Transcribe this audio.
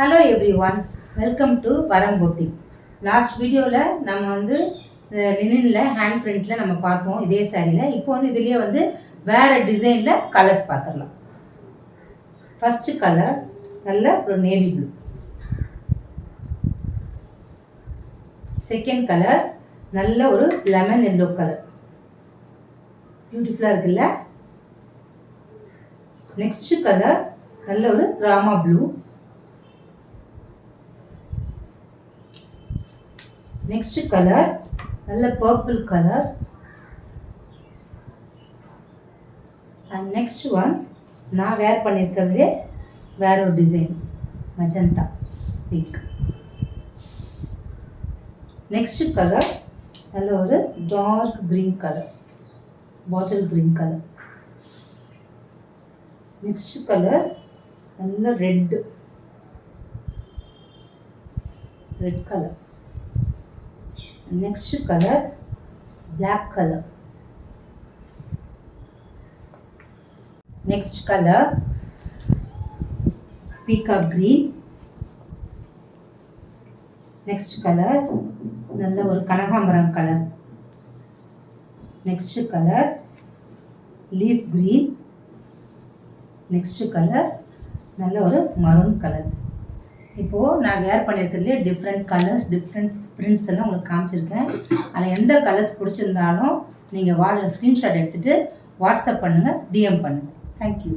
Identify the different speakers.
Speaker 1: Hello everyone, welcome to வரம் boutique. Last வீடியோவில் நம்ம வந்து லினினில் ஹேண்ட் பிரிண்டில் நம்ம பார்த்தோம் இதே சாரியில். இப்போ வந்து இதுலேயே வந்து வேறு டிசைனில் கலர்ஸ் பார்த்துடலாம். ஃபஸ்ட்டு கலர் நல்ல ஒரு நேவி ப்ளூ. செகண்ட் கலர் நல்ல ஒரு லெமன் எல்லோ கலர், பியூட்டிஃபுல்லாக இருக்குல்ல. நெக்ஸ்ட் கலர் நல்ல ஒரு ராமா ப்ளூ. நெக்ஸ்ட் கலர் நல்ல purple colour. And next one நான் வேர் பண்ணியிருக்கிறதுலே வேற ஒரு design, magenta pink. Next colour நல்ல ஒரு dark green colour, bottle green colour. Next colour நல்ல red colour. Next color black color. Next color peacock green. Next color நல்ல ஒரு கனகாம்பரம் colour. Next color leaf green. Next color நல்ல ஒரு maroon color. இப்போது நான் wear பண்ணியிருக்கிறதுலே different colours, different prints எல்லாம் உங்களுக்கு காமிச்சிருக்கேன். அதில் எந்த கலர்ஸ் பிடிச்சிருந்தாலும் நீங்கள் ஸ்க்ரீன்ஷாட் எடுத்துகிட்டு வாட்ஸ்அப் பண்ணுங்கள், டிஎம் பண்ணுங்கள். தேங்க்யூ.